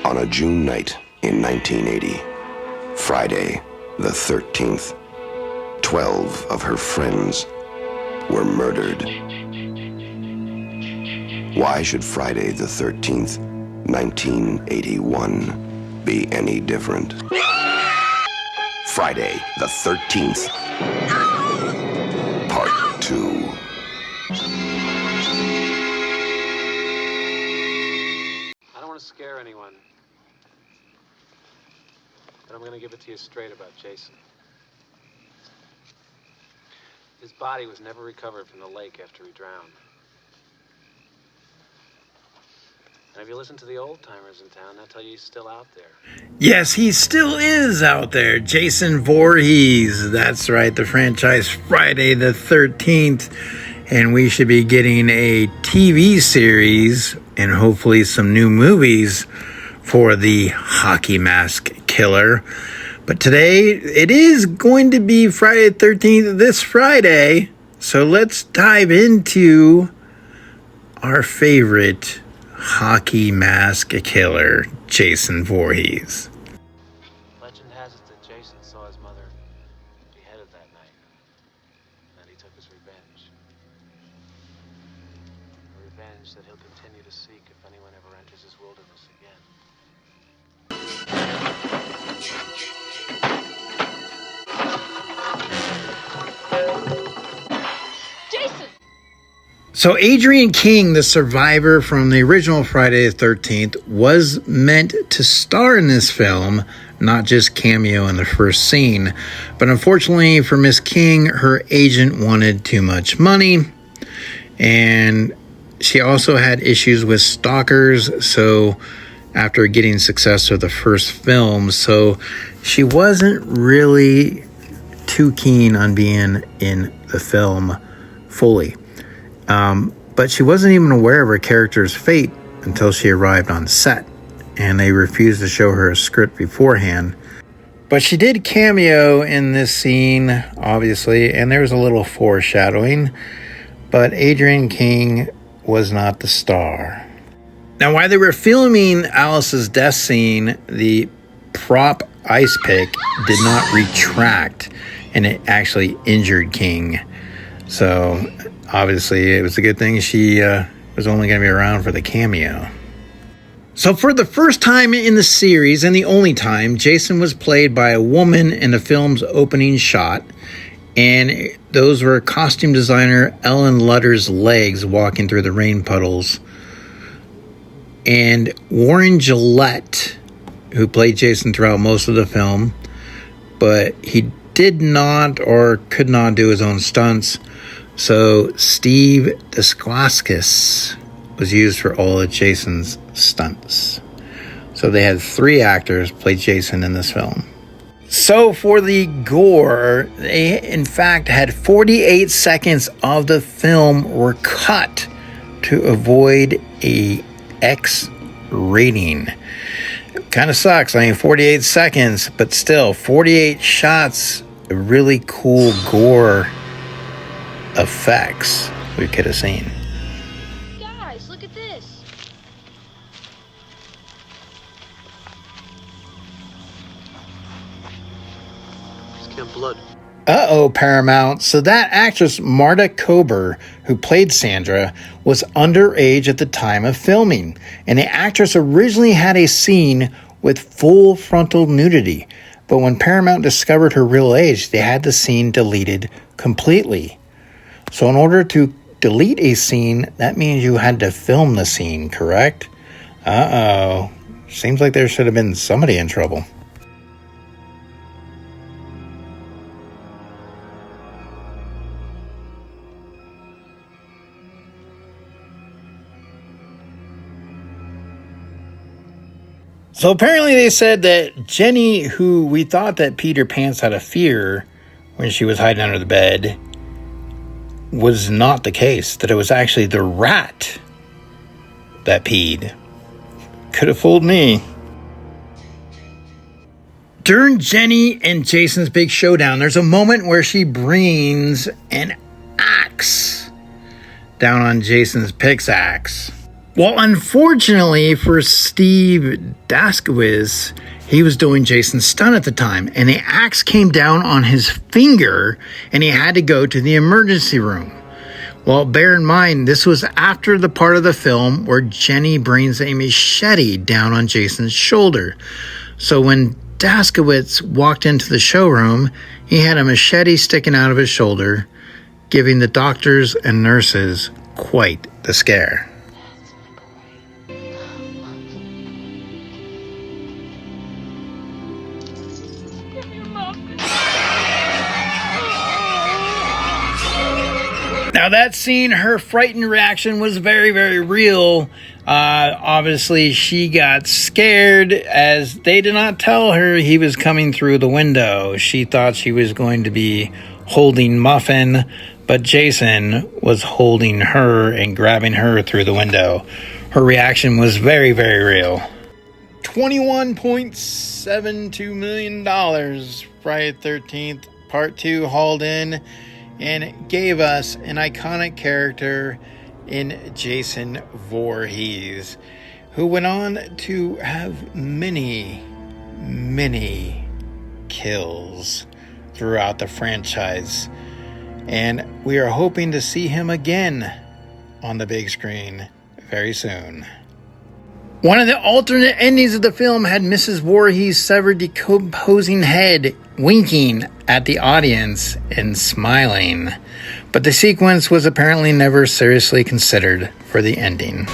On a June night in 1980, Friday the 13th, 12 of her friends were murdered. Why should Friday the 13th, 1981 be any different? Friday the 13th, Part 2. I don't want to scare anyone, but I'm going to give it to you straight about Jason. His body was never recovered from the lake after he drowned. And if you listen to the old-timers in town, they'll tell you he's still out there. Yes, he still is out there. Jason Voorhees. That's right, the franchise Friday the 13th. And we should be getting a TV series and hopefully some new movies for the Hockey Mask Killer. But today, it is going to be Friday the 13th, this Friday. So let's dive into our favorite Hockey Mask Killer, Jason Voorhees. Legend has it that Jason saw his mother beheaded that night, and that he took his revenge. A revenge that he'll continue to seek if anyone ever enters his wilderness again. So Adrienne King, the survivor from the original Friday the 13th, was meant to star in this film, not just cameo in the first scene. But unfortunately for Miss King, her agent wanted too much money. And she also had issues with stalkers, so after getting success of the first film, so she wasn't really too keen on being in the film fully. But she wasn't even aware of her character's fate until she arrived on set, and they refused to show her a script beforehand. But she did cameo in this scene, obviously, and there was a little foreshadowing, but Adrienne King was not the star. Now, while they were filming Alice's death scene, the prop ice pick did not retract, and it actually injured King. So obviously, it was a good thing she was only going to be around for the cameo. So for the first time in the series, and the only time, Jason was played by a woman in the film's opening shot. And those were costume designer Ellen Lutter's legs walking through the rain puddles. And Warren Gillette, who played Jason throughout most of the film, but he did not or could not do his own stunts. So Steve Desklaskas was used for all of Jason's stunts. So they had 3 actors play Jason in this film. So for the gore, they in fact had 48 seconds of the film were cut to avoid a X rating. Kind of sucks. I mean, 48 seconds, but still 48 shots of really cool gore effects we could have seen. Guys, look at this. He's getting blood. Uh-oh, Paramount. So that actress, Marta Kober, who played Sandra, was underage at the time of filming. And the actress originally had a scene with full frontal nudity. But when Paramount discovered her real age, they had the scene deleted completely. So in order to delete a scene, that means you had to film the scene, correct? Uh-oh. Seems like there should have been somebody in trouble. So apparently they said that Jenny, who we thought that Peter Pants had a fear when she was hiding under the bed, was not the case. That it was actually the rat that peed. Could have fooled me. During Jenny and Jason's big showdown, there's a moment where she brings an axe down on Jason's pickaxe. Well, unfortunately for Steve Daskowitz, he was doing Jason's stunt at the time, and the axe came down on his finger, and he had to go to the emergency room. Well, bear in mind, this was after the part of the film where Jenny brings a machete down on Jason's shoulder. So when Daskowitz walked into the showroom, he had a machete sticking out of his shoulder, giving the doctors and nurses quite the scare. Now that scene, her frightened reaction was very, very real. Obviously, she got scared as they did not tell her he was coming through the window. She thought she was going to be holding Muffin, but Jason was holding her and grabbing her through the window. Her reaction was very, very real. $21.72 million. Friday the 13th, Part 2 hauled in and gave us an iconic character in Jason Voorhees, who went on to have many, many kills throughout the franchise. And we are hoping to see him again on the big screen very soon. One of the alternate endings of the film had Mrs. Voorhees' severed, decomposing head winking at the audience and smiling. But the sequence was apparently never seriously considered for the ending.